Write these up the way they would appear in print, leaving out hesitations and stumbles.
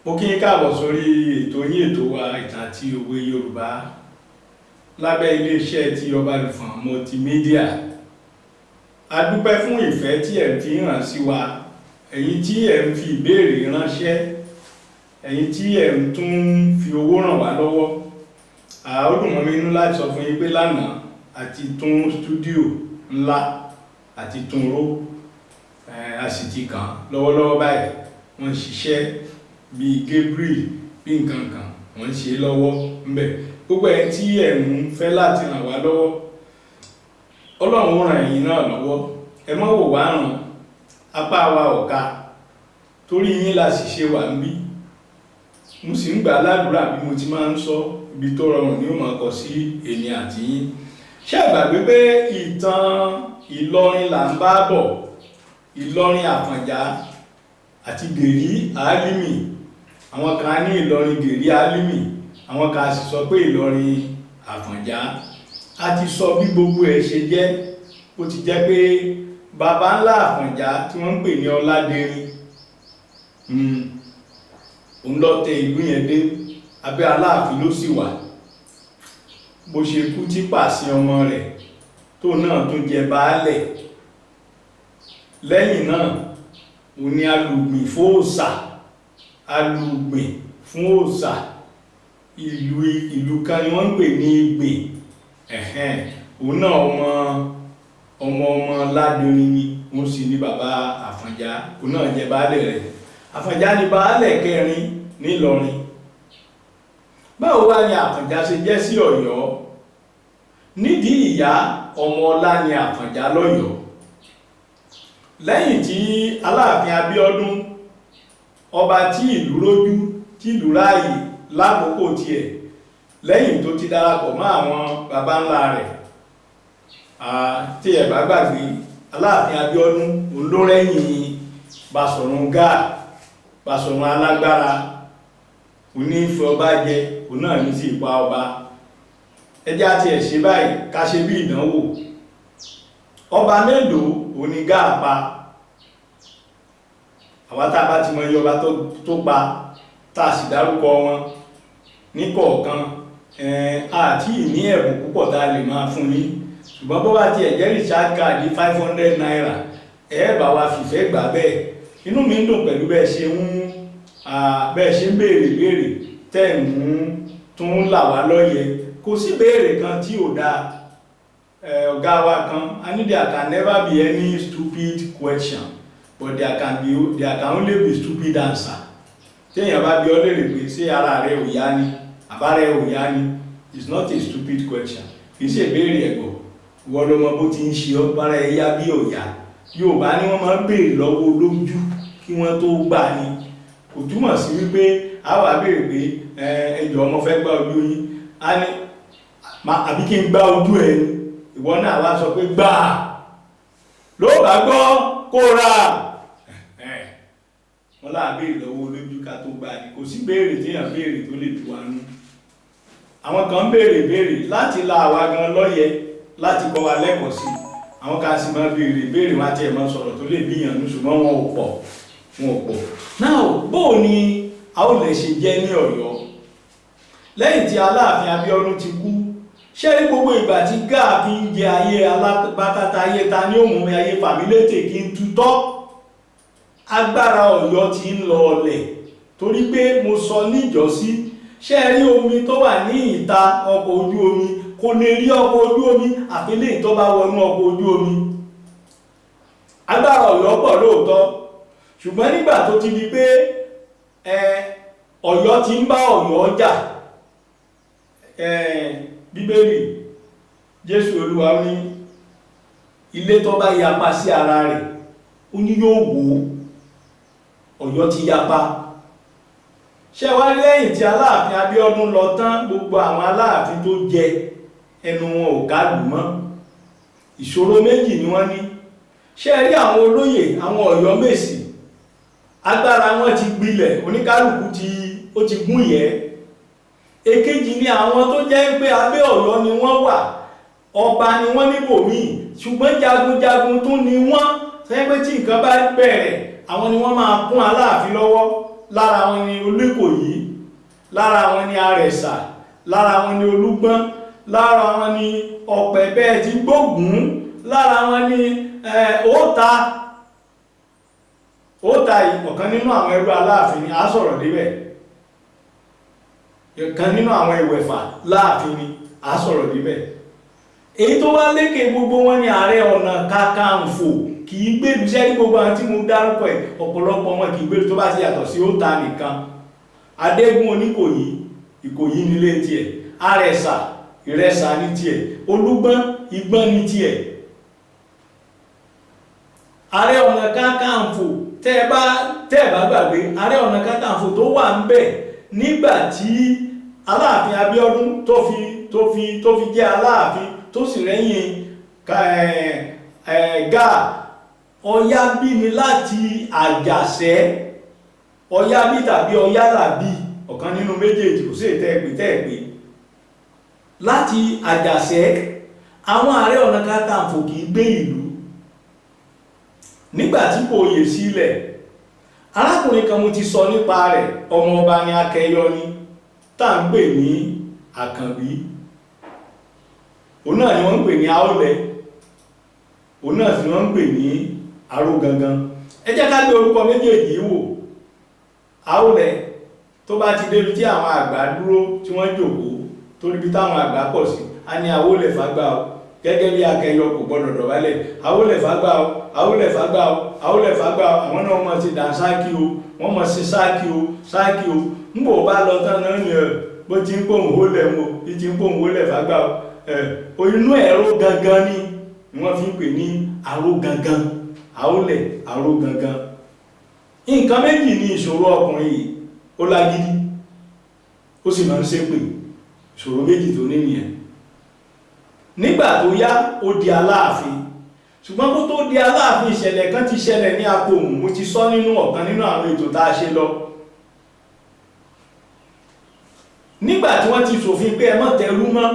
Mo kí yín káàbọ̀ sórí ètò yín ètò wa ìtàn àti òwe Yorùbá lábẹ́ iléeṣẹ́ ti Ọbalùfọ̀n multimedia. A dúpẹ́ fún ìfẹ́ tí ẹ̀ ń fi hàn sí wa, ẹ̀yin tí ẹ̀ ń fi ìbéèrè ránṣẹ́, ẹ̀yin tí ẹ̀ ń tún fi owó ràn wá lọ́wọ́. Ó dùn mọ́ mi nínú láti sọ fún yín pé lánàá àti tún stúdíò ńlá àti tún ró, a sì ti kàn lọ́wọ́lọ́wọ́ báyìí. Wọ́n ń ṣiṣẹ́ bíi Gabriel bí nǹkan kan wọ́n ń ṣe lọ́wọ́ ńbẹ̀. Gbogbo ẹ̀ tí ẹ̀ ń fẹ́ láti ràn wá lọ́wọ́, Ọlọ́run ràn ẹ̀yin náà lọ́wọ́. Ẹ má wò wá ràn, apá wa ò ká, torí yín la sì ṣe wà níbí. Mo sì ń gbà ládùúrà bí mo ti máa ń sọ, ibi tó rọrùn ni ó máa kọ sí èmi àti yín. Ṣé ẹ gbàgbé pé ìtàn Ìlọrin là ń bá bọ̀? Ìlọrin Àfọ̀njá àti Gèrì Álímì. Àwọn kan ní Ìlọrin Gèrì Álímì, àwọn kan sì sọ pé Ìlọrin Àfọ̀njá. A ti sọ bí gbogbo ẹ̀ ṣe jẹ́, ó ti jẹ́ pé baba ńlá Àfọ̀njá tí wọ́n ń pè ní Ọládẹrin, òun ló tẹ ìlú yẹn dé, abẹ́ Aláàfin ló sì wà. Bó ṣe kú tí pàṣẹ ọmọ rẹ̀ tó náà tún jẹ baálẹ̀. Lẹ́yìn náà ó ní alùgbìn fún òòṣà, alùgbìn fún òòṣà. Ìlú kan ni wọ́n ń pè ní Igbè. Òun náà ọmọ Ládẹrin ni, òun sì ní bàbá Àfọ̀njá, òun náà jẹ baálẹ̀ rẹ̀. Àfọ̀njá ni baálẹ̀ kẹrin nílọrin. Báwo wá ni Àfọ̀njá ṣe jẹ́ sí Ọ̀yọ́? Nídìí ìyá ọmọ ọlá ni Àfọ̀njá lọ́yọ̀ọ́. Lẹ́yìn tí Aláàfin Abíọ́dún, ọba tí ìlú rójú tí ìlú ráàyè lákòókò tiẹ̀, lẹ́yìn tó ti darapọ̀ mọ́ àwọn baba ńlá rẹ̀, tí ẹ bá gbàgbé, Aláàfin Abíọ́dún òun ló rẹ́yìn Basọ̀run Gáà, Basọ̀run alágbára, onífẹ́ ọba jẹ, òun náà ní sí ipa ọba. Ẹjẹ́ àti ẹ̀ṣẹ́ báyìí ká ṣe bí ìdánwò. Ọba mélòó òun ni Gáà pa? Àwa tá a bá ti mọ iye ọba tó pa, tá a sì dárúkọ wọn ní kọ̀ọ̀kan, àti ní ẹ̀bùn púpọ̀ tá a lè máa fún yín. Ṣùgbọ́n bó bá ti ẹ̀jẹ́ Richard card 500 naira, bá wa fìfẹ́ gbà bẹ́ẹ̀. Inú mi ń dùn pẹ̀lú bẹ́ẹ̀ ṣe ń béèrè tẹ́ ń tún là wá lóye. Kò sí béèrè kan tí ò dáa. Ọ̀gá wa kan, I know there can never be any stupid question, but there can only be stupid answer. Téèyàn bá bi ọ́ léèrè pé ṣé ara rẹ ò yá ni, àbá rẹ ò yá ni, it's not a stupid question. Kì í ṣe béèrè ẹ̀gọ́. Wọ́n ló mọ bó ti ń ṣe ọ́, bára ẹ yá bí ò yá. Yorùbá ní wọ́n máa ń béèrè lọ́wọ́ olójú kí wọ́n tó gbà ni. Kò túmọ̀ sí wípé a wà béèrè pé ẹjọ́ ọmọ fẹ́ gbá ojú yín, a ní àbí kí n gbá ojú ẹ ni. Ìwọ náà wá sọ pé gbà ló bá gbọ́ kó ra. Wọ́n láà béèrè lọ́wọ́ olójú ká tó gbà ni. Kò sí béèrè téèyàn béèrè tó lè tú wa nú. Àwọn kan béèrè láti la àwa gan lọ́yẹ, láti kọ́ wa lẹ́kọ̀ọ́ sí. Àwọn kan sì máa béèrè wọn àti ẹ̀ máa sọ̀rọ̀ tó lè bíyàn nú, ṣùgbọ́n wọn ò pọ̀. Now, bóò ni a ó lè ṣe jẹ́ ní Ọ̀yọ́? Lẹ́yìn tí Aláàfin Abíọ́dún ti kú, ṣé rí gbogbo ìgbà tí Gáà fi ń jẹ ayé alábàtàtà ayé ta ní òun mi ayé fàmílétè kí n tutọ́? Agbára Ọ̀yọ́ ti ń lọ ọlẹ̀, torí pé mo sọ níjọ́sí, ṣé rí omi tó wà ní ìta ọkọ̀ ojú omi kò lè rí ọkọ̀ ojú omi àfi léyìí tó bá wọnú ọkọ̀ ojú omi. Agbára Ọ̀yọ́ pọ̀ lóòótọ́, ṣùgbọ́n nígbà tó ti di pé Ọ̀yọ́ ti ń bá Ọ̀yọ́ jà, Bíbélì, Jésù Olúwa ní ilé tó bá yapa sí ara rẹ̀, ó ní yóò wó. Ọ̀yọ́ ti yapa. Ṣé wá lẹ́yìn tí Aláàfin Abíọ́dún lọ tán, gbogbo àwọn Aláàfin tó jẹ ẹnu wọn ò kálù mọ́. Ìṣòro méjì ni wọ́n ní. Ṣé rí àwọn olóyè, àwọn Ọ̀yọ́ Mèsì, agbára wọn ti gbilẹ̀, oníkálùkù ó ti gún ìyẹ́. Èkejì ni àwọn tó jẹ́ pé abẹ́ Ọ̀yọ́ ni wọ́n wà, ọba ni wọ́n níbòmíì, ṣùgbọ́n jagunjagun tún ni wọ́n. Ṣé pé tí nǹkan bá bẹ̀rẹ̀, àwọn ni wọ́n máa kún Aláàfin lọ́wọ́ lára wọn ni Olúkòyí, lára wọn ni Àrẹ̀sà, lára wọn ni Olúgbọ́n, lára wọn ni Ọ̀pẹ̀ bẹ́ẹ̀ ti gbógun, lára wọn ni Ọ̀tà ọ̀kan nínú àwọn ẹrú Aláàfin ni a sọ̀rọ̀ débẹ̀, ọ̀kan nínú àwọn ìwẹ̀fà láàfin ni a sọ̀rọ̀ débẹ̀. Èyí tó wá lékè gbogbo wọn ni Ààrẹ Ọ̀nà Kakanfò, kì í gbèlú sẹ́rí gbogbo àwọn tí mo dárúkọ ẹ̀ ọ̀pọ̀lọpọ̀ wọn kì í gbèlú tó bá ti yàtọ̀ sí Ọ̀tà nìkan. Adégún Oníkòyí, Ìkòyí nílé tiẹ̀, Àrẹ̀sà, Ìrẹsà ní tiẹ̀, Olúgbọ́n, Ìgbọ́n ní tiẹ̀. Ààrẹ Ọ̀nà Kakanfò tẹ́ ẹ bá gbàgbé, Ààrẹ Ọ̀nà Kakanfò tó wà ń bẹ̀ nígbà tí Aláàfin Abíọ́dún tó fi jẹ́ Aláàfin tó sì rẹ́yìn Gáà, Ọ̀yábí ni láti Àjàṣẹ́, Ọ̀yábí tàbí Ọ̀yálàbí, ọ̀kan nínú méjèèjì, kò sí tẹ́ẹ̀gbé láti Àjàṣẹ́. Àwọn Ààrẹ Ọ̀nà Kakanfò kì í gbé ìlú. Nígbàtí kò yè sílẹ̀, arákùnrin kan mo ti sọ nípa rẹ̀, ọmọ ọba ni Akẹyọ ni, tá ń pè ní Àkànbí. Òun náà ni wọ́n ń pè ní Àólẹ̀, òun náà sì wọ́n ń pè ní Arógangan. Ẹ jẹ́ ká gbé orúkọ méjèèjì wò. Àólẹ̀ tó bá ti débi tí àwọn àgbà dúró tí wọ́n jókòó, torí bí táwọn àgbà pọ̀ sí, a ní Àwólẹ̀ fágbà o, gẹ́gẹ́ bí Akẹyọ kò gbọ́dọ̀ dọ̀bálẹ̀, Àwólẹ̀ fágbà o, Àwólẹ̀ fágbà o, Àwólẹ̀ fágbà o. Àwọn náà mọ̀ sí dànsákì o, wọ́n mọ̀ sí sákì o. ń bò bá lọ tán náà ni bó ti ń pòun hólẹ̀ mọ́, bí ti ń pòun hólẹ̀ fágbà o. Inú ẹ̀rọ gangan ni wọ́n fi ń pè ní Arógangan, Àwólẹ̀, Arógangan. Nǹkan méjì ni ìṣòro ọkùnrin yìí, ó lágídí, ó sì máa ń ṣépè. Ìṣòro méjì tó ní nìyẹn. Nígbà tó yá ó di Aláàfin, ṣùgbọ́n kó tó di Aláàfin ìṣẹ̀lẹ̀ kan ti ṣẹlẹ̀ ní Apòmù, mo ti sọ nínú ọ̀kan nínú àwọn ètò tá a ṣe lọ. Nígbà tí wọ́n ti ṣòfin pé ẹ má tẹrú mọ́,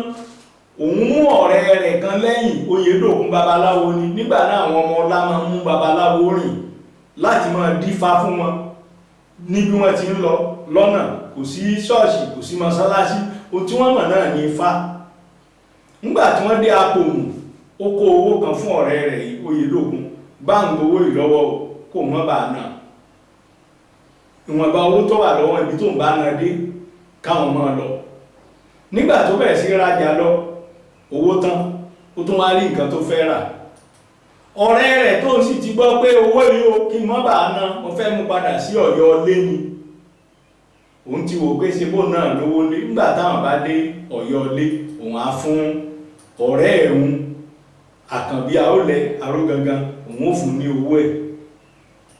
òun mú ọ̀rẹ́ rẹ̀ kan lẹ́yìn, Oyèdòkun babaláwo ni. Nígbà náà àwọn ọmọ ọlá máa mú babaláwo rìn láti máa dífá fún wọn ní bí wọ́n ti ń lọ lọ́nà, kò sí ṣọ́ọ̀ṣì, kò sí mọ́sálásí, ohun tí wọ́n mọ̀ náà ní Ifá. Nígbà tí wọ́n dé Apòmù, ó kó owó kan fún ọ̀rẹ́ rẹ̀ Oyèdòkun, bá ń gbowó ìlọ́wọ́ kò mọ́ bá náà. Ìwọ̀nba owó tó wà lọ́wọ́ ibi tó ń bá náà dé káwọn máa lọ. Nígbà tó bẹ̀rẹ̀ sí rajà lọ, owó tán, ó tún wá rí nǹkan tó fẹ́ rà. Ọ̀rẹ́ rẹ̀ tó sì ti gbọ́ pé owó yìí ó kí mọ́ bá ná, mo fẹ́ mú padà sí Ọ̀yọ́ lé ni. Òun ti wò pé ṣe bó náà lówó lé. Nígbà táwọn bá dé Ọ̀yọ́ lé, òun á fún ọ̀rẹ́ òun Àkànbí Àólẹ̀, Arógangan, òun ó fún ní owó ẹ̀.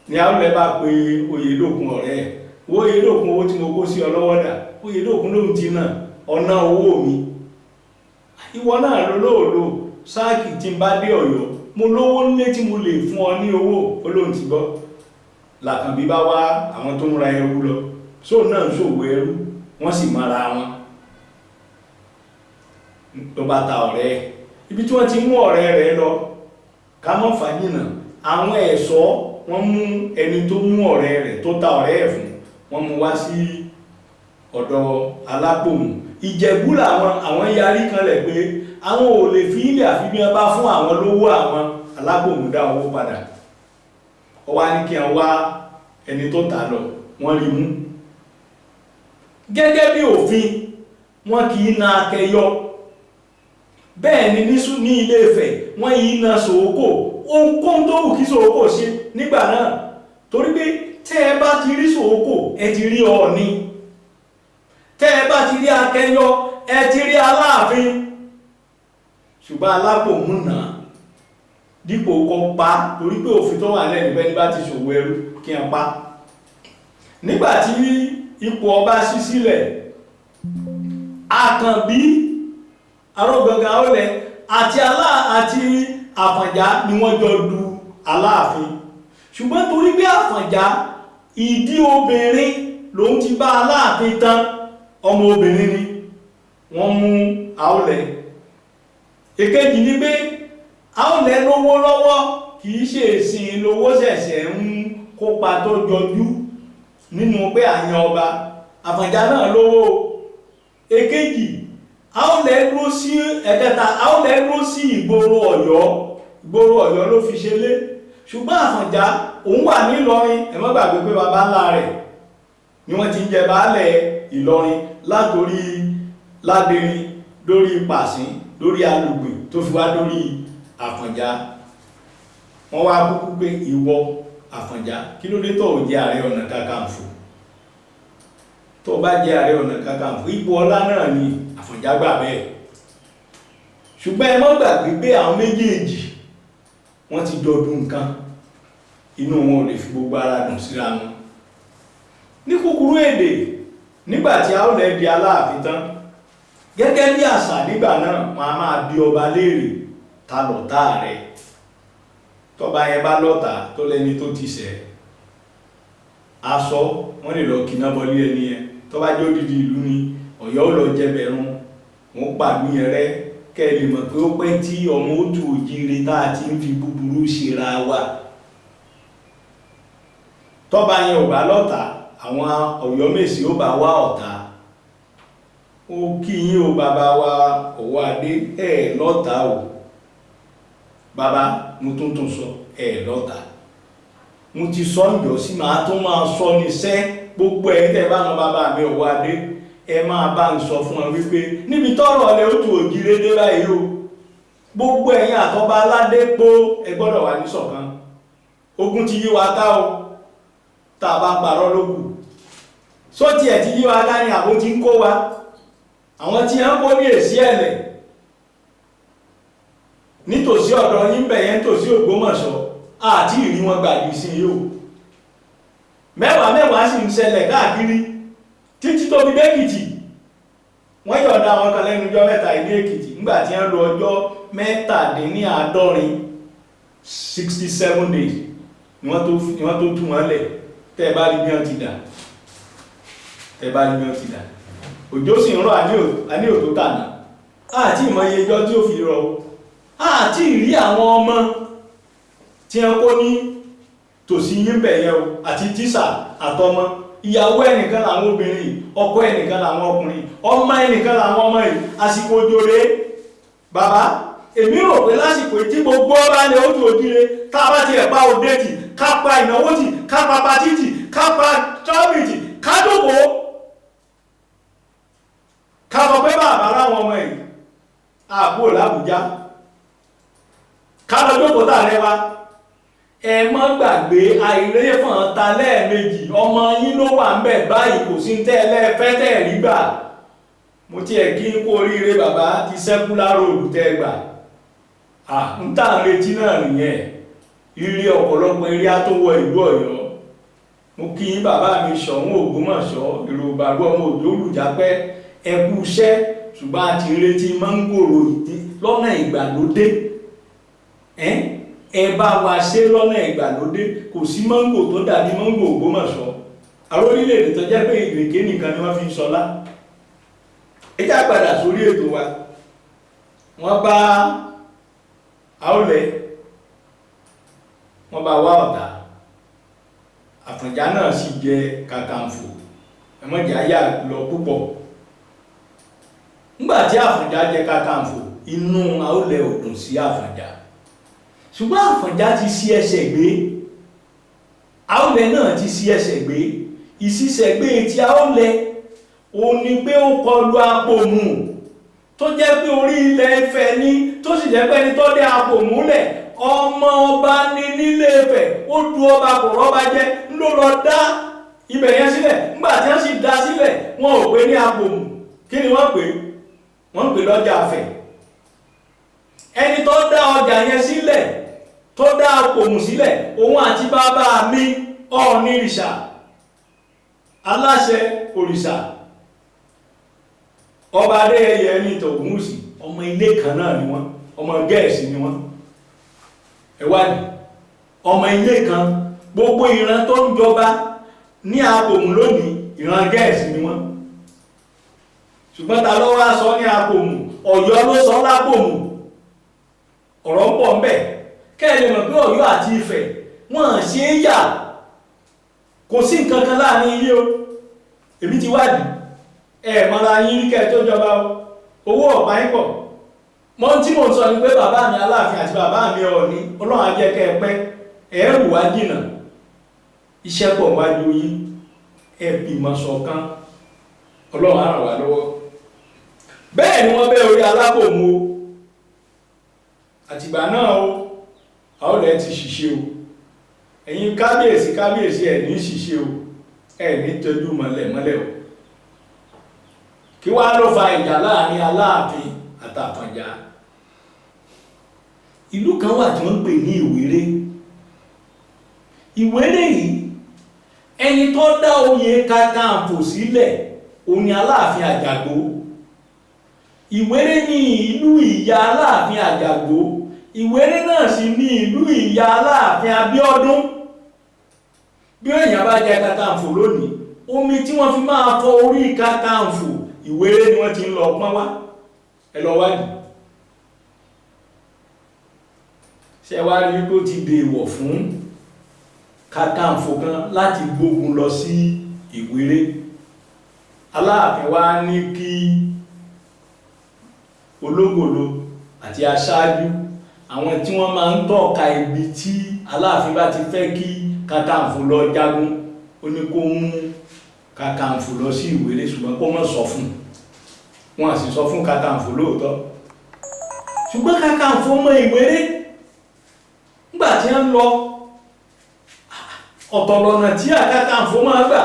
Ni Àólẹ̀ bá pe Oyèdòkun ọ̀rẹ́ ẹ̀, Oyèdòkun, owó tí mo kó sí ọ lọ́wọ́ dà. Oyèdòkun ló ń ti náà, ọ̀nà owó mi. Ìwọ náà lólóòlò, sáàkì tí ń bá dé Ọ̀yọ́, mo lówó nílé tí mo lè fún ọ ní owó. Olóhun ti gbọ́. Làkànbí bá wá àwọn tó ń ra ẹrú lọ, sóò náà ń ṣòwò ẹrú, wọ́n sì mara wọn. Ló bá ta ọ̀rẹ́ ẹ̀. Ibi tí wọ́n ti mú ọ̀rẹ́ rẹ̀ lọ, ká mọ́ fàájìnà, àwọn ẹ̀ṣọ́ wọ́n mú ẹni tó mú ọ̀rẹ́ rẹ̀ tó ta ọ̀rẹ́ ẹ̀ fún, wọ́n mú wá sí ọ̀dọ̀ Alápòmù. Ìjẹ̀bú àwọn yarí kanlẹ̀ pé àwọn ò lè fi ilẹ̀ àfi bí wọ́n bá fún àwọn lówó àwọn. Alápòmù dá owó padà. Ó wá ní kí wọ́n wá ẹni tó ta lọ, wọ́n rí mú. Gẹ́gẹ́ bí òfin, wọ́n kì í na Akẹyọ. Bẹ́ẹ̀ ni ní Ilé Ifẹ̀, wọ́n yìí na Ṣòókò. Ohunkóhun tó wù kí Ṣòókò ṣe nígbà náà, torí pé tẹ́ ẹ bá ti rí Ṣòókò, ẹ ti rí Ọọ̀ni. Tẹ́ ẹ bá ti rí Akẹyọ, ẹ ti rí Aláàfin. Ṣùgbọ́n Alápòmù náà dípò kó pa, torí pé òfin tó wà lẹ́nu bẹ́ẹ̀ ni bá ti ṣòwò ẹrú kí wọ́n pa. Nígbà tí ipò ọba ṣí sílẹ̀, Àkànbí, Arógangan, Àólẹ̀ àti Àfọ̀njá ni wọ́n jọ du Aláàfin. Ṣùgbọ́n torí pé Àfọ̀njá ìdí obìnrin lòun ti bá Aláàfin tán, ọmọ obìnrin ni, wọ́n mú Àólẹ̀. Èkejì ni pé Àólẹ̀ lówó lọ́wọ́, kìí ṣe ìsìn lówó ṣẹ̀ṣẹ̀ ń kópa tó jọjú. nínú pé àyàn ọba. Àfọ̀njá náà lówó. Èkejì, Àólẹ̀ dúró sí ẹ̀kẹta, Àólẹ̀ dúró sí ìgboro Ọ̀yọ́. Ìgboro Ọ̀yọ́ ló fi ṣe lé. Ṣùgbọ́n Àfọ̀njá òun wà ní Ìlọrin. Ẹ má gbàgbé pé baba ńlá rẹ̀ ni wọ́n ti ń jẹ baálẹ̀ Ìlọrin látorí Ládẹrin lórí Pàṣín lórí Alùgbìn tó fi wá lórí Àfọ̀njá. Wọ́n wá kúkú pé ìwọ Àfọ̀njá kí ló dé tó jẹ́ Ààrẹ Ọ̀nà Kakanfò. Tó bá jẹ́ Ààrẹ Ọ̀nà Kakanfò ipò ọlá náà ni. Àfọ̀njá gbà bẹ́ẹ̀. Ṣùgbọ́n ẹ má gbàgbé pé àwọn méjèèjì wọ́n ti jọdún nǹkan, inú wọn ò lè fi gbogbo ara dùn síra wọn. Ní kúkúrú èdè, nígbàtí Àólẹ̀ di Aláàfin tán, gẹ́gẹ́ bí àṣà nígbà náà wọn a máa bi ọba léèrè ta lọ̀tá rẹ̀. Tọ́ba yẹn bá lọ́tá tó lẹ́ni tó ti ṣẹ̀ aṣọ wọ́n lè lọ kíná bọ́lé ẹni yẹn. Tọ́ba jẹ́ odidi ìlú ni Ọ̀yọ́ ò lọ jẹbẹ̀rún wọ́n pàdú yẹn rẹ́ kẹ́ ẹ lè mọ̀ pé ó pẹ́ tí ọmọ òtù òjìire tá a ti ń fi búburú ṣera wa. Tọ́ba yẹn ò bá lọ́tá àwọn Ọ̀yọ́mèsì ó bá wá ọ̀tá. Ó kí yín o bàbá wa Ọwọ́adé ẹ̀ lọ́tá o. Bàbá mo tún sọ ẹ̀ lọ́tá. Mo ti sọ ǹjọ́ sí máa tún máa sọ níṣẹ́ gbogbo ẹ̀ tẹ́ bá wọn bàbá mi Ọwọ́adé ẹ máa bá ń sọ fún wọn wípé níbi tọ́rọ̀ ọ̀lẹ́ ó tù ògiri dé báyìí o. Gbogbo ẹ̀yin àtọba aládé pó ẹ gbọ́dọ̀ wà ní ṣọ̀kan. Ogun ti yí wa ká o. Tá a bá parọ́ lókù. Só tiẹ̀ ti yí wa ká ni àbó ti ń kó wa. Àwọn tí wọ́n kó ní èsì ẹ̀lẹ̀ nítòsí ọ̀dọ̀ yín bẹ̀ yẹn tòsí Ògbómọ̀ṣọ́ àti ìrí wọn gbàgbé sí yóò. Mẹ́wàá sì ń ṣẹlẹ̀ káàkiri títí tó fi dẹ́kìtì. Wọ́n yọ̀ǹda àwọn kan lẹ́nu ọjọ́ mẹ́ta ilé Èkìtì nígbà tí wọ́n lo ọjọ́ 67 days ni wọ́n tó tú wọn lẹ̀. Tẹ́ bá rí bí wọ́n ti dà. Òjò sì ń rọ̀ àní òtó tànà. Àti ìmọ̀ iye ọjọ́ tí ó fi rọ̀. Àti ìrí àwọn ọmọ tí wọ́n kó ní tòsí yín bẹ̀yẹ o àti tíṣà àtọmọ. Ìyàwó ẹnìkan làwọn obìnrin, ọkọ ẹnìkan làwọn ọkùnrin, ọmọ ẹnìkan làwọn ọmọ yìí. Àsìkò òjò rèé. Bàbá èmi rò pé lásìkò tí gbogbo ọba lè ó tó òdire tá a bá ti ẹ̀pá òde tì ká pa ìnáwó tì ká pa patí tì ká pa tọ́bì tì ká dòbò ká sọ pé bàbá láwọn ọmọ yìí àpò l'Àbújá ká lọ jókòó tààrẹ wa. Ẹ má gbàgbé àìrẹ́fọ̀n ta lẹ́ẹ̀mejì ọmọ yín ló wà ń bẹ̀ báyìí kò sí tẹ́lẹ̀ fẹ́ tẹ́ rí gbà. Mo tiẹ̀ kí n kú oríire bàbá ti circular road tẹ́ gbà. Ń tà ń retí náà nìyẹn. Ire ọ̀pọ̀lọpọ̀ eré á tó wọ ìlú Ọ̀yọ́. Mo kí yín bàbá mi Ṣọ̀ún Ògbómọ̀ṣọ́ èrò bàbá ọmọ Òjó Olùjápẹ́ ẹ kú iṣẹ́ ṣùgbọ́n a ti retí mángòrò lọ́nà ìgbàlódé. Ẹ bá wa ṣe lọ́nà ìgbàlódé kò sí mángò tó dàbí mángò Ògbómọ̀ṣọ́. Àwọn orílẹ̀-èdè tó jẹ́ pé ìrèké nìkan ni wọ́n fi ń ṣọlá. Ẹ já padà sórí ètò wa. Wọ́n bá Àólẹ̀ wọ́n bá wá ọ̀tá. Àfọ̀njá náà sì jẹ Kakanfò. Ẹ má jẹ́ àyà lọ púpọ̀. Nígbàtí Àfọ̀njá jẹ Kakanfò inú Àólẹ̀ ò dùn sí Àfọ̀njá. Ṣùgbọ́n Àfọ̀njá ti ṣí ẹsẹ̀ gbé. Àólẹ̀ náà ti ṣí ẹsẹ̀ gbé. Ìṣísẹ̀ gbé tí Àólẹ̀ ó ní pé ó kọlu Apòmù tó jẹ́ pé orí ilẹ̀ Ifẹ̀ ní tó sì jẹ́ pé ẹni tó dé Apòmù lẹ̀ ọmọ ọba ní nílé Ifẹ̀ ó du ọba kò rọ́bà jẹ́ ló lọ dá ibẹ̀ yẹn sílẹ̀. Nígbà tí wọ́n sì dá sílẹ̀ wọn ò pè ní Apòmù. Kí ni wọ́n pè? Wọ́n pè lọ́jà Ifẹ̀. Ẹni tó dá ọjà yẹn sílẹ̀ tó dá Apòmù sílẹ̀ òun àti bàbá mi Ọ̀ọ̀nìrìṣà aláṣẹ òrìṣà ọba Adéyẹyè ní Ògúnwùsì ọmọ ilé kan náà ni wọ́n ọmọ Gẹ̀ẹ́sì ni wọ́n. Ẹ wádìí ọmọ ilé kan gbogbo ìran tó ń jọba ní Apòmù lónìí ìran Gẹ̀ẹ́sì ni wọ́n. Ṣùgbọ́n ta ló wá sọ ní Apòmù? Ọ̀yọ́ ló sọ l'Apòmù. Ọ̀rọ̀ ń pọ̀ ń bẹ̀ kẹ́ ẹ lè mọ̀ pé Ọ̀yọ́ àti Ifẹ̀ wọ́n ṣe é yà. kò sí nǹkan kan láàrin yín o èmi ti wádìí mọ́ra yín rí kẹ́ tó jọba owó ọ̀pá yín pọ̀ mọ́ tí mo sọ ni pé bàbá mi Aláàfin àti bàbá mi Ọọ̀ni Ọlọ́run á jẹ́ kẹ́ ẹ pẹ́ ẹ̀rù wá jìnà iṣẹ́ pọ̀ wájú yín bímọ ṣọ̀kan Ọlọ́run á ràn wá lọ́wọ́ bẹ́ẹ̀ ni wọ́n bẹ́ orí Alábòmú o àtìgbà náà o àwọn ọ̀lẹ́ ti ṣiṣẹ́ o ẹ̀yin kábíyèsí ẹ̀ ní ṣiṣẹ́ o ẹ̀ ní tọ́jú mọ́lẹ̀ o kí wá ló fa ìjà láàrin Aláàfin àtàfọ̀njá ìlú kan wà tí wọ́n ń pè ní Ìwéré Ìwéré yìí ẹni tó dá oyè Kakanfò sílẹ̀ òun ni Aláàfin Àjàgbó Ìwéré ní ìlú ìyá Aláàfin Àjàgbó Ìwéré náà sì ní ìlú ìyá Aláàfin Abíọ́dún bí èèyàn bá jẹ Kakanfò lónìí omi tí wọ́n fi máa fọ orí Kakanfò Ìwéré ni wọ́n ti ń lọ pọ́n wá ẹ lọ wádìí ṣe wá rí pé ó ti dèèwọ̀ fún Kakanfò kan láti gbógun lọ sí Ìwéré Aláàfin wá ní kí Ológòlò àti aṣáájú àwọn tí wọ́n máa ń tọ́ka ibi tí Aláàfin bá ti fẹ́ kí Kakanfò lọ jagun ó ní kó mú Kakanfò lọ sí Ìwéré ṣùgbọ́n kó má sọ fún wọn sì sọ fún Kakanfò lóòótọ́ ṣùgbọ́n Kakanfò mọ Ìwéré nígbà tí ń lọ ọ̀tọ̀lọ̀nà tí Kakanfò máa gbà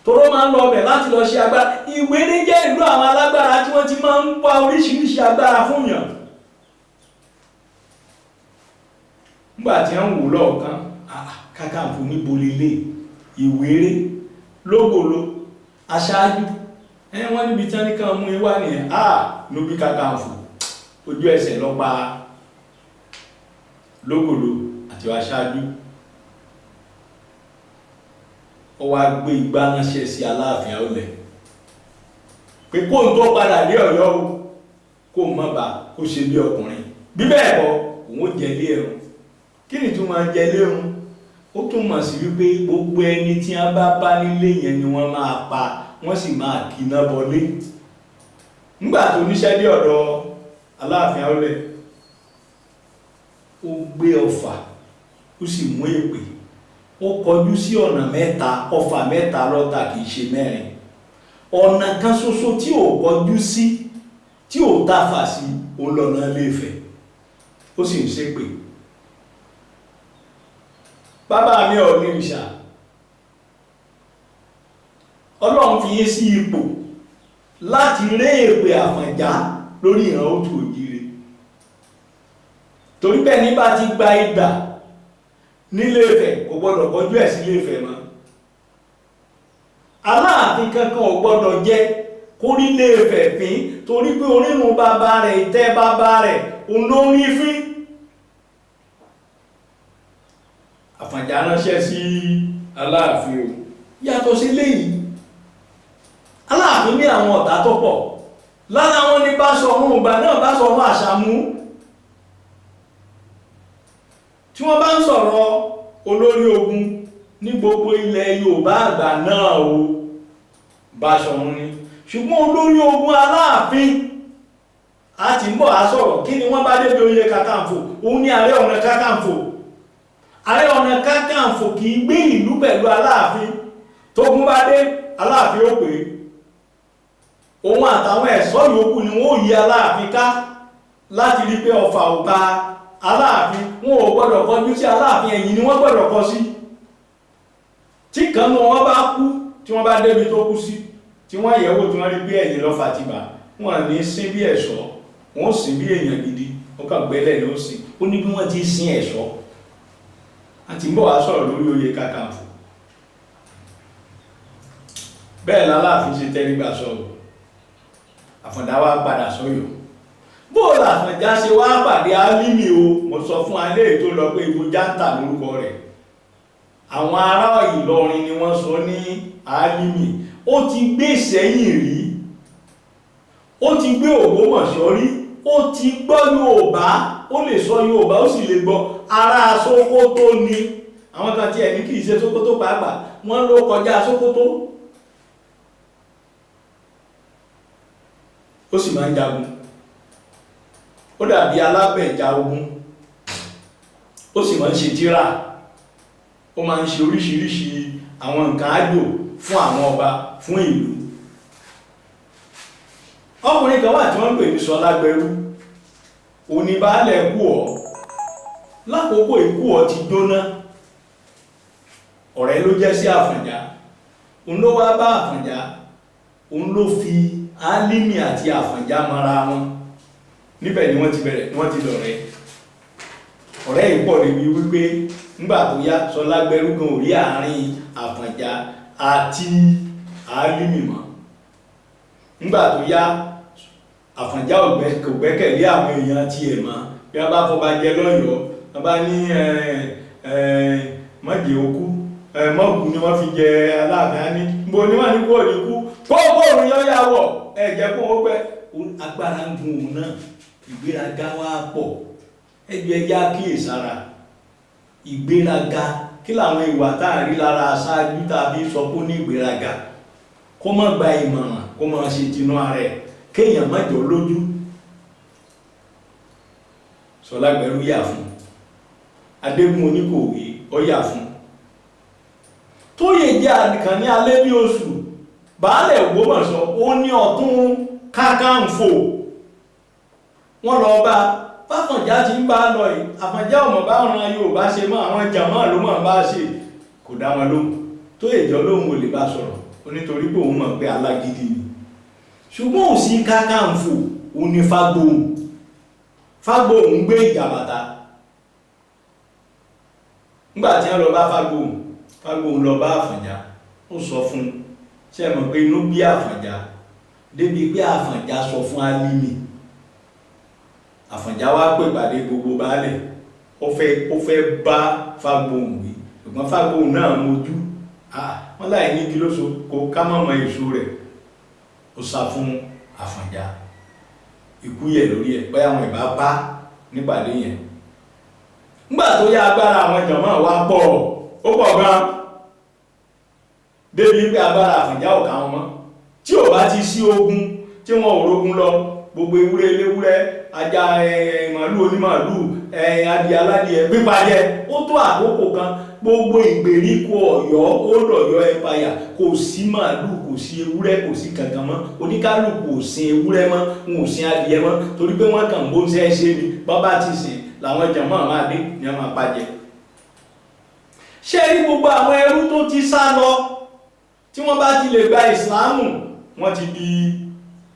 tóró máa ń lọ bẹ̀ láti lọ ṣe agbára Ìwéré jẹ́ ìlú àwọn alágbára tí wọ́n ti máa ń wá oríṣiríṣi agbára fún yàn nígbà tí ń wò lọ́ọ̀kan Kakanfò níbo lélẹ̀ Ìwéré Lógòlò aṣáájú wọ́n níbi tí wọ́n ní kan mú ìwá nìyẹn ló bí Kakanfò ojú ẹsẹ̀ lọ pa Lógòlò àti aṣáájú ó wá gbé igbá ránṣẹ́ sí Aláàfin Ọọ̀lẹ̀ pé kó ń tó padà dé Ọ̀yọ́ o kó má bà kó ṣe bí ọkùnrin bí bẹ́ẹ̀ kọ́ òun ó jẹlé ẹ̀rùn kí ni tó máa jẹlé ẹ̀rùn ó tún mọ̀ sí wípé gbogbo ẹni tí wọ́n bá nílé yẹn ni wọ́n máa pa wọ́n sì máa kíná bọlé nígbà tó níṣẹ́ dé ọ̀dọ̀ Aláàfin Ọọ̀lẹ̀ ó gbé ọfà ó sì mú èpè ó kọjú sí ọ̀nà mẹ́ta ọfà mẹ́ta lọ́ta kìí ṣe mẹ́rin ọ̀nà kan ṣoṣo tí ò kọjú sí tí ò tàfà sí òun lọ́nà Ilé-Ifẹ̀ ó sì ń ṣépè bàbá mi Ọọ̀ni ìṣà Ọlọ́run fi yín sí ipò láti ré èpè Àfọ̀njá lórí ìran Òtù Ògiri torí bẹ́ẹ̀ ní bá ti gba idà n'Ilé-Ifẹ̀ kò gbọ́dọ̀ kọjú ẹ̀ sí Ilé-Ifẹ̀ mọ́ Aláàfin kankan ò gbọ́dọ̀ jẹ́ kó rí Ilé-Ifẹ̀ fín torí pé orírun bàbá rẹ̀ ìtẹ́ bàbá rẹ̀ òun ló rí fín Àfọ̀njá ránṣẹ́ sí Aláàfin o yàtọ̀ sí léyìí Aláàfin ní àwọn ọ̀tá tó pọ̀ lára wọn ní Báṣọ̀run ìgbà náà Báṣọ̀run Àṣàmú tí wọ́n bá ń sọ̀rọ̀ olórí ogun ní gbogbo ilẹ̀ Yorùbá àgbà náà o Báṣọ̀run ni ṣùgbọ́n olórí ogun Aláàfin a ti ń bọ̀ á sọ̀rọ̀ kí ni wọ́n bá débi oyè Kakanfò òun ní Ààrẹ Ọ̀nà Kakanfò Ààrẹ Ọ̀nà Kakanfò kì í gbé ìlú pẹ̀lú Aláàfin tógun bá dé Aláàfin ó pè é òun àtàwọn ẹ̀ṣọ́ yòókù ni wọ́n yí Aláàfin ká láti rí pé ọfà ò bá Aláàfin wọn ò gbọ́dọ̀ kọjú sí Aláàfin ẹ̀yìn ni wọ́n gbọ́dọ̀ kọ sí tí kan náà wọ́n bá kú tí wọ́n bá débi tó kú sí tí wọ́n yẹ̀wò tí wọ́n rí pé ẹ̀yìn lọ́fà ti bà wọ́n ní sín bí ẹ̀ṣọ́ wọ́n sì bí èèyàn gidi ó kàn gbẹ́lẹ̀ ló sì ó ní bí wọ́n ti sin ẹ̀ṣọ́ àti ń bọ̀ wá sọ̀rọ̀ lórí oyè Kakanfò bẹ́ẹ̀ l'Aláàfin ṣe tẹ́rígbà sọ̀rọ̀ Àfọ̀njá wá padà sọ́yọ̀ bóòlù Àfọ̀njá ṣe wá pàdé Álímì o mo sọ fún alẹ́ tó lọ pé Ìgbò Jántà lórúkọ rẹ̀ àwọn ará Ìlọrin ni wọ́n sọ ní Álímì ó ti gbé Ìṣẹ́yìn rí ó ti gbé Ògbómọ̀ṣọ́ rí ó ti gbọ́ Yorùbá ó lè sọ Yorùbá ó sì lè gbọ́ ará Sókótó ni àwọn kan tí ẹni kìí ṣe Sókótó pàápàá wọ́n ló kọjá Sókótó ó sì máa ń jagun, ó dàbí alábẹ̀já ogun, ó sì máa ń ṣe tírà, ó máa ń ṣe oríṣiríṣi àwọn nǹkan àjò fún àwọn ọba, fún ìlú. Ọkùnrin kan wà tí wọ́n ń pè ní Ṣọlágbẹrú, òní baálẹ̀ Ẹ̀kúọ́. Lákòókò Ẹ̀kúọ́ ti jóná, ọ̀rẹ́ ló jẹ́ sí Àfọ̀njá, òun ló wá bá Àfọ̀njá, òun ló fi Álímì àti Àfọ̀njá mọ́ra wọn. Níbẹ̀ ni wọ́n ti bẹ̀rẹ̀, ni wọ́n ti dọ̀rẹ́. Ọ̀rẹ́ yìí pọ̀ débi wípé nígbà tó yá Ṣọlágbẹrú gan ò rí àárín Àfọ̀njá àti Álímì mọ́. Nígbà tó yá Àfọ̀njá kò gbẹ́kẹ̀lé àwọn èèyàn tiẹ̀ mọ́. Bí wọ́n bá fọba jẹ lọ́yọ̀ọ́, wọ́n bá ní mọ́jẹ̀ òkú, mọ́kù ni wọ́n fi jẹ Aláàfin. Á ní gbò ní wọ́n ní kó ní kú kókó òun yọ́ yà wọ̀ ẹ̀jẹ̀ kó ó pẹ́. Agbára ń gun òun náà, ìgbéraga wá pọ̀. Ẹjọ́ ẹjá kíyèsára ìgbéraga. Kí làwọn ìwà táàrí lára aṣáájú tàbí sọ kó ní ìgbéraga? Kó má gba ìmọ̀ràn, kó má ṣe tinú ara ẹ̀, kéèyàn má jọ lójú. Ṣọlágbẹrú yà fún, Adégún Oníkòyí ó yà fún. Tóyè jẹ́ Àkànní Alébíoṣù, baálẹ̀ Ògbómọ̀ṣọ́, ó ní Ọ̀tún Kákàǹfò. Wọ́n lọ bá Fáfọ̀njá ti ń bá lọ yìí, Àfọ̀njá ọmọ bá ran Yorùbá ṣe mọ́, àwọn jàmáà ló mọ̀ bá ṣe. Kò dá wọn lóhùn, Tóyè jọ lóhùn ò lè bá sọ̀rọ̀, onítorí pé òun mọ̀ pé alágídí ni. Ṣùgbọ́n òsì Kákàǹfò ó ní Fágbóhùn. Fágbóhùn gbé Ìjàbàtà. Nígbà tí wọ́n lọ bá Fágbóhùn, Fágbóhùn lọ bá Àfọ̀njá, ó sọ fún, ṣé ẹ mọ̀ pé inú bí Àfọ̀njá débi pé Àfọ̀njá sọ fún Álímì. Àfọ̀njá wá pè pàdé gbogbo baálẹ̀, ó fẹ́ bá Fágbóhùn wí, ṣùgbọ́n Fágbóhùn náà mojú. Wọ́n láì ní kí ló so kó ká mọ̀mọ́ èso rẹ̀, ó sá fún Àfọ̀njá. Ikú yẹ̀ lórí ẹ̀, báyà wọn ìbá bá nípàdé yẹn. Nígbà tó yá agbára àwọn jàmáà wá pọ̀, ó pọ̀ gan, débi pé agbára Àfọ̀njá ò ká wọn mọ́. Tí ò bá ti sí ogun, tí wọn ò rógun lọ, gbogbo ewúrẹ́ eléwúrẹ́, ajá màálù onímàálù, adìẹ aládìẹ pípa jẹ. Ó tó àkókò kan, gbogbo ìgbèríko Ọ̀yọ́, Ọ̀yọ́ ẹ̀páyà, kò sí màálù, kò sí ewúrẹ́, kò sí kankan mọ́. Oníkálùkù ò sin ewúrẹ́ mọ́, wọn ò sin adìẹ mọ́, torí pé wọ́n kàn bó ń ṣe ni. Bàbá ti sìn làwọn jàmáà máa dé ní ọmọ àpájẹ. Ṣé rí gbogbo àwọn ẹrú tó ti sá lọ, tí wọ́n bá ti lè gba ìsìláàmù, wọ́n ti di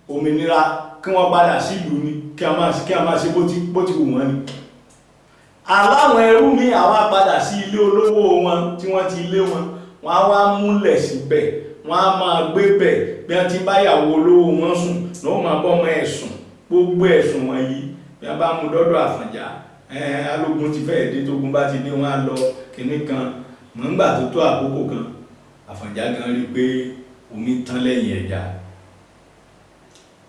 òmìnira, kí wọ́n padà sí ìlú ni, kí a máa ṣe bó ti wù wọ́n ni. Aláwọn ẹrú mi àwọn padà sí ilé olówó wọn tí wọ́n ti lé wọn, wọ́n á wá múlẹ̀ síbẹ̀, wọ́n á máa gbé bẹ̀, bí wọ́n ti báyàwó olówó wọn sùn lọ́wọ́ máa bọ́ ọmọ ẹ̀sùn. Gbogbo ẹ̀sùn wọ̀nyí bí wọ́n bá mú dọ́dọ̀ Àfọ̀njá, alógun ti fẹ́ dé, tógun bá ti dé wọ́n á lọ kìnní kan. Mọ̀ nígbà tó tó àkókò kan, Àfọ̀njá gan rí pé omi tán lẹ́yìn ẹja.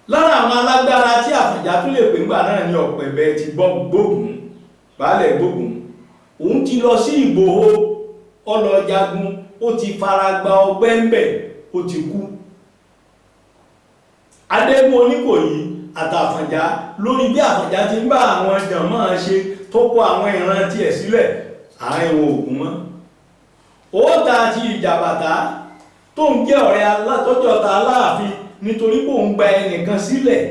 Lára àwọn alágbára tí Àfọ̀njá tún lè pè ńgbà náà ni Ọ̀pẹ̀bẹ ti Gbógun, baálẹ̀ Gbógun. Òun ti lọ sí Ìgbòho, ó lọ jagun, ó ti fara gba ọgbẹ́ ńbẹ̀, ó ti kú. Adégún Oníkòyí àtàfọ̀njá lórí bí Àfọ̀njá ti ń bá àwọn jàmáà ṣe tó kó àwọn ìran tiẹ̀ sílẹ̀, àárín wọn ògùn mọ́. Òótà àti Ìjàbàtà tó ń jẹ́ ọ̀rẹ́ alátọ́jọ́ta Aláàfin nítorí pé òun gba ẹnìkan sílẹ̀,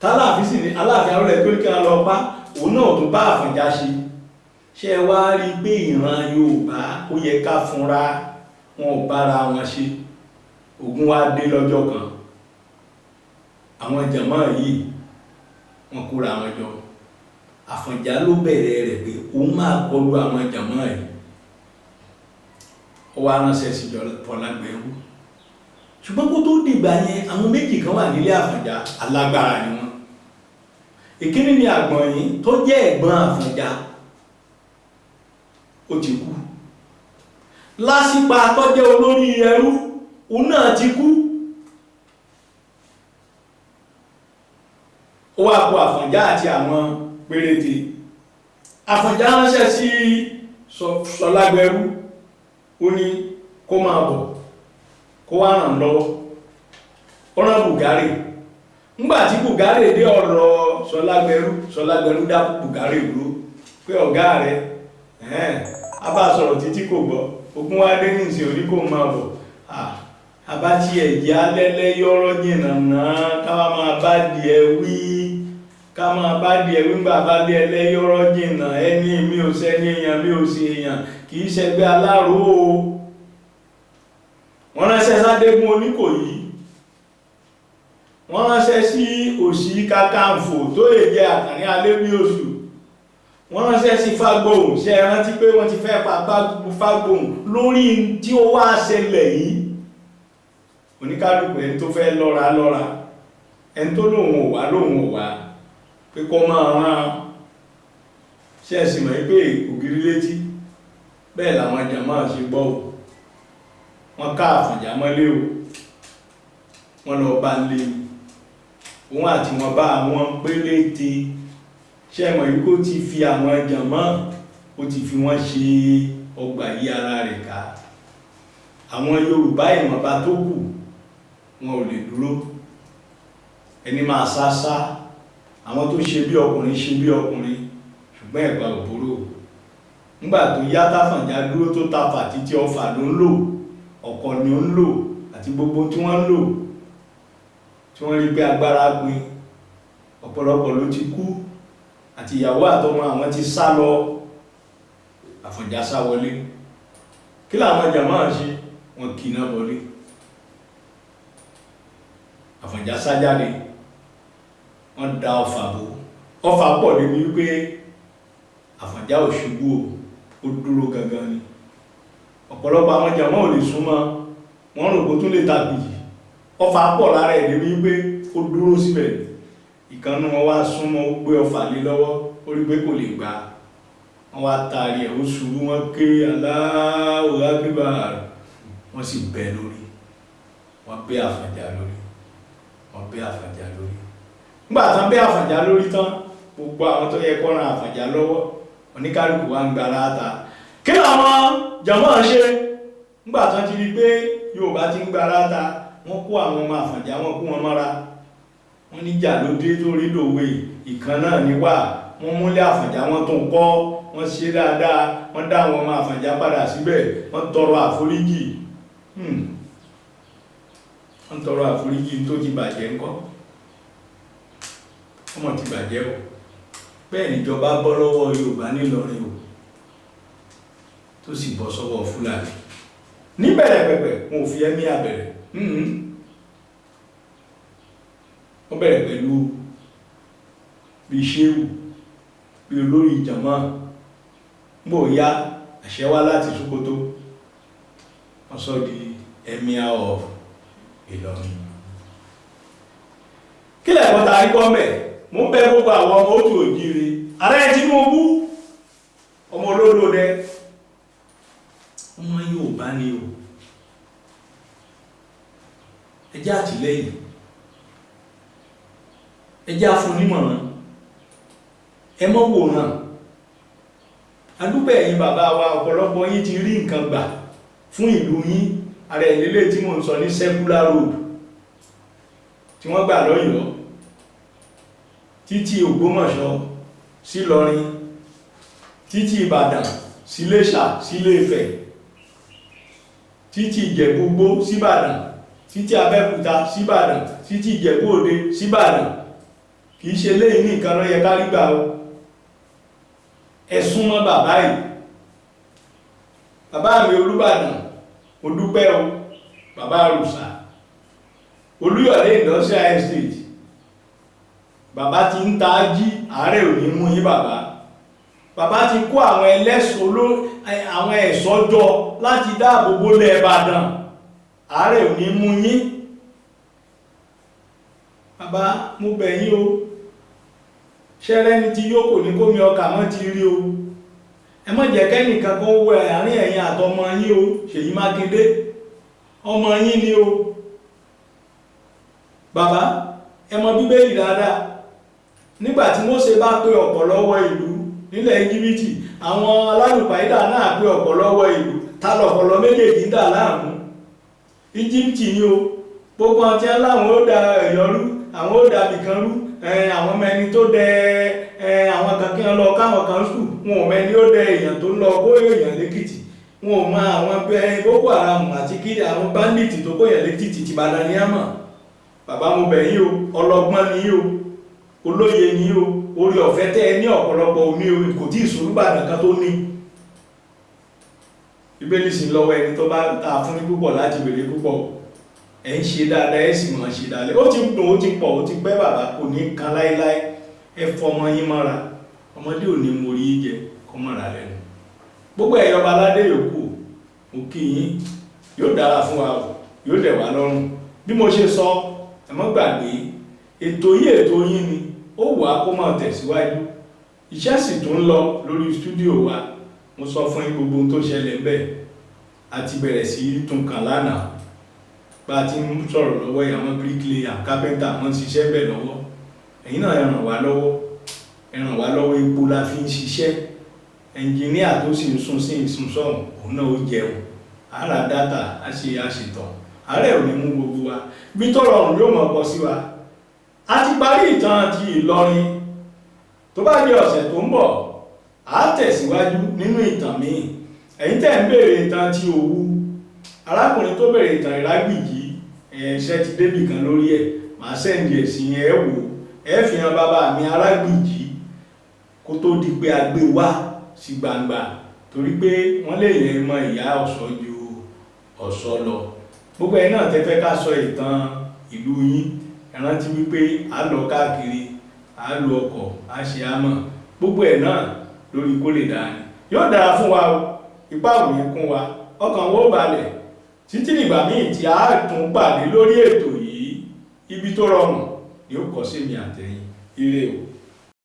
tálàfin sì ní Aláàfin arúlẹ̀ tó ní kí wọ́n lọ pa, òun náà tún bá Àfọ̀njá ṣe. Ṣé wá rí pé ìran Yorùbá ó yẹ ká fúnra, wọn ò bára wọn ṣe. Ogun wá dé lọ́jọ́ kan, àwọn jàmáà yìí wọ́n kóra wọn jọ. Àfọ̀njá ló bẹ̀rẹ̀ rẹ̀ pé òun máa kọlu àwọn jàmáà yìí. Ó wá ránṣẹ́ sí Ṣọlágbẹrú. Ṣùgbọ́n kó tó dìgbà yẹn, àwọn méjì kan wà nílé Àfọ̀njá, alágbára ni wọ́n. Ìkíní ni Àgbọ̀nyìn tó jẹ́ ẹ̀gbọ́n Àfọ̀njá, ó ti kú. Lásìpa tó jẹ́ olórí ẹrú, òun náà ti kú. Ó wá kó Àfọ̀njá àti àwọn péréte. Àfọ̀njá ránṣẹ́ sí Ṣọlágbẹrú, ó ní kó máa bọ̀ kó wá ràn lọ́wọ́ ó rán Bùgárì ńgbà tí Bùgárì dé ọ̀rọ̀ Ṣọlágbẹrú dákú Bùgárì dúró pé ọ̀gá rẹ̀ a bá sọ̀rọ̀ títí kò gbọ́ ogun wá dé ní ìsìn orí kò máa bọ̀ àbátí ẹ̀jẹ̀ alẹ́lẹ́ yọ́rọ́ jìnnà náà káwá máa bá díẹ̀ wí ká máa bá díẹ̀ wí ńgbà bá lé ẹlẹ́yọ́rọ́ jìnnà ẹni mi ò sẹ́ni èèyàn mi ò sí èèyàn kì í ṣẹgbẹ́ aláró o wọ́n ránṣẹ́ sádégún Oníkòyí wọ́n ránṣẹ́ sí Òṣì Kakanfò tó lè jẹ́ Àkànní Alébíoṣù wọ́n ránṣẹ́ sí Fágbóhùn ṣe rántí pé wọ́n ti fẹ́ pa Fágbóhùn lórí tí ó wá ṣẹlẹ̀ yìí oníkálùkù ẹni tó fẹ́ lọ́ra ẹni tó lóhun ò wá pé kó máa rán ṣe ẹ̀sìn mọ̀ pé ògiri létí bẹ́ẹ̀ làwọn jàmáà ṣe gbọ́ ò wọ́n ká Àfọ̀njá mọ́lé ò wọ́n lọ bá ń lé òun àti wọn bá àwọn péléte ṣe mọ̀ yìí kó ti fi àwọn jàmáà ó ti fi wọ́n ṣe ọgbà yí ara rẹ̀ ká àwọn Yorùbá ìmọ̀ba tó kù wọn ò lè dúró ẹni máa sásá àwọn tó ṣe bí ọkùnrin ṣùgbọ́n ẹ̀gbà òbúrò nígbà tó yá t'Áfọ̀njá dúró tó tafà títí ọfà ló ń lò ọ̀kọ̀ ni ó ń lò àti gbogbo tí wọ́n ń lò tí wọ́n rí pé agbára pin ọ̀pọ̀lọpọ̀ ló ti kú àti ìyàwó àtọmọ àwọn ti sá lọ Àfọ̀njá sá wọlé kí làwọn jàmáà ṣe wọn kì í náà wọlé Àfọ̀njá sá jáde wọ́n da ọfà bò ọfà pọ̀ débi wípé Àfọ̀njá ò ṣubú ó dúró gangan ni ọ̀pọ̀lọpọ̀ àwọn jàmáà ò lè súnmọ́ wọ́n rò kó tún lè tàbí ọfà pọ̀ lára ẹ̀ débi wípé ó dúró síbẹ̀ ìkànnù wọn wá súnmọ́ ó gbé ọfà lé lọ́wọ́ ó rí pé kò lè gbà wọ́n wá taari ẹ̀ ó ṣubú wọ́n ké Allahu Akbar wọ́n sì bẹ́ lórí wọ́n bẹ́ Àfọ̀njá lórí nígbà tán bẹ́ Àfọ̀njá lórí tán gbogbo àwọn tó yẹ kó ran Àfọ̀njá lọ́wọ́ oníkálùkù wá ń gbára ta kí làwọn jàmáà ṣe nígbà tán ti rí pé Yorùbá ti ń gbára ta wọ́n kó àwọn ọmọ Àfọ̀njá wọ́n kó wọn mọ́ra wọ́n ní jà ló dé tó rí lòwe ìkan náà níwà wọ́n múlẹ̀ Àfọ̀njá wọ́n tún kọ́ wọ́n ṣe dáadáa wọ́n dá àwọn ọmọ Àfọ̀njá padà síbẹ̀ wọ́n tọrọ àforíjì tó ti bàjẹ́ ńkọ́ ọmọ ti bàjẹ́ o bẹ́ẹ̀ níjọba bọ́ lọ́wọ́ Yorùbá nílọrin o tó sì bọ́ sọ́wọ́ Fúlàní níbẹ̀rẹ̀ pẹ̀pẹ̀ wọn ò fi ẹ̀mí àbẹ̀rẹ̀ wọ́n bẹ̀rẹ̀ pẹ̀lú bí ṣéwù bí olórí jàmáà mbò yá àṣẹ wá láti Sókótó wọ́n sọ di Emir of Ìlọrin kí lẹ́kọ̀ọ́ ta rí kọ́mẹ̀ mú bẹ́ gbogbo àwọn ọmọ òtù òjìire ààrẹ Tinubu ọmọ olóòrò rẹ ọmọ Yorùbá ni o ẹjẹ́ àtìlẹ́yìn ẹjẹ́ afúnnímọ̀ràn ẹ mọ́ wòrán adúpẹ́ ẹ̀yin bàbá wa ọ̀pọ̀lọpọ̀ yín ti rí nǹkan gbà fún ìlú yín ààrẹ ìlélẹ̀ tí mo ń sọ ní circular road tí wọ́n gbà lọ́yọ̀ọ́ títí Ògbómọ̀ṣọ́ sí Ìlọrin títí Ìbàdàn sí Iléṣà sí Ilé-Ifẹ̀ títí Ìjẹ̀bú-Igbó sí Ìbàdàn títí Abẹ́òkúta sí Ìbàdàn títí Ìjẹ̀bú-Òde sí Ìbàdàn kìí ṣe léyìn ní nǹkan ló yẹ ká rí gbà o ẹ̀sùn mọ́ bàbá yìí bàbá mi Olúbàdàn mo dúpẹ́ o bàbá Àrùsà Olúyọ̀lé Industrial Estate bàbá ti ń ta jí ààrẹ ò ní mú yín bàbá ti kó àwọn ẹ̀ṣọ́ jọ láti dáàbò bò lẹ̀ Ìbàdàn ààrẹ ò ní mú yín bàbá mo bẹ̀ yín o ṣẹ́rẹ́ ní tí yóò kò ní kómi ọkà mọ́ ti rí o ẹ má jẹ́ kẹ́nìkan kan wọ àárín ẹ̀yin àtọmọ yín o Ṣèyí Mákindé ọmọ yín ni o bàbá ẹ mọ Bíbélì dáadáa nígbàtí Mósè bá pé ọ̀pọ̀ lọ́wọ́ ìlú nílẹ̀ Íjíbítì àwọn alálùpàídà náà pé ọ̀pọ̀ lọ́wọ́ ìlú ta lọ̀pọ̀lọ́ méjèèjì ń dà láàmú Egypt ni o gbogbo àti aláwọn ó da ẹ̀yọ́rú àwọn ó da bìkan rú àwọn ọmọ ẹni tó dẹ àwọn kan kí wọ́n lọ káwọn kan sùn wọn ò mẹ́ni ó dẹ èèyàn tó ń lọ kó èèyàn lẹ́kìtì wọn ò mọ àwọn Boko Haram àti kí àwọn bandit tó kó èèyàn lẹ́kìtì ti Ìbàdàn ní àmọ́ bàbá mo bẹ̀ yín o ọlọ́gbọ́n ni yín o olóye ni yín o orí ọ̀fẹ́ tẹ́ ẹ ní ọ̀pọ̀lọpọ̀ omi omi kò tí ì sùn Ìbàdàn kan tó ní Bíbélì sì lọ́wọ́ ẹni tó bá ta fún ní púpọ̀ láti béèrè púpọ̀ ẹ̀ ń ṣe dáadáa ẹ̀ sì mọ̀ ṣe dáadáa ó ti dùn ó ti pọ̀ ó ti pẹ́ bàbá kò ní kan láéláé ẹ fọmọ yín mọ́ra ọmọdé ò ní mo rí jẹ kó mọ̀ra lẹ́nu gbogbo ẹ̀yọba aládé yòókù mo kí yín yóò dára fún wa yóò dẹ̀ wá lọ́rùn bí mo ṣe sọ ẹ mọ́ gbàgbé ètò yín ni ó wà á kó máa tẹ̀síwájú iṣẹ́ sì tún ń lọ lórí stúdíò wa mo sọ fún yín gbogbo ohun tó ṣẹlẹ̀ bẹ́ẹ̀ àti bẹ̀rẹ̀ sí tún kàn lánàá bá ti ń sọ̀rọ̀ lọ́wọ́ àwọn bricklayer carpenter wọ́n ṣiṣẹ́ bẹ̀ lọ́wọ́ ẹ̀yin náà ẹ ràn wá lọ́wọ́ epo la fi ń ṣiṣẹ́ ẹnjìníà tó sì ń sún sí ìsúnsọ̀hún òun náà ó jẹun ara dátà á ṣe àṣetàn ààrẹ ò ní mú gbogbo wa bí tọrọ ọ̀run yóò mọ̀ pọ̀ sí wa a ti parí ìtàn ti Ìlọrin tó bá di ọ̀sẹ̀ tó ń bọ̀ a tẹ̀síwájú nínú ìtàn míì ẹ̀yin tẹ́ ń béèrè ìtàn ti Òwu arákùnrin tó béèrè ìtàn Ìrágbìjí ẹ̀ṣẹ́ ti débì kan lórí ẹ̀ màá sẹ́ndì ẹ̀sìn ẹ̀ wò ẹ̀ fi hàn bàbá mi Arágbìjí kó tó di pé a gbé wá sí gbangba torí pé wọ́n lè yẹ mọ ìyá Ọ̀ṣọ́ ju Ọ̀ṣọ́ lọ gbogbo ẹ̀ náà tẹ́fẹ́ ká sọ ìtàn ìlú yín ẹ rántí wípé a lọ káàkiri a lo ọkọ̀ a ṣe àmọ́ gbogbo ẹ̀ náà lórí kó lè dáa ni yóò dára fún wa o ipá ò ní kún wa ọkàn wo balẹ̀ títí nígbà míì tí a tún pàdé lórí ètò yìí ibi tó rọrùn ni ó kọ sí mi àtẹ̀yìn ire o.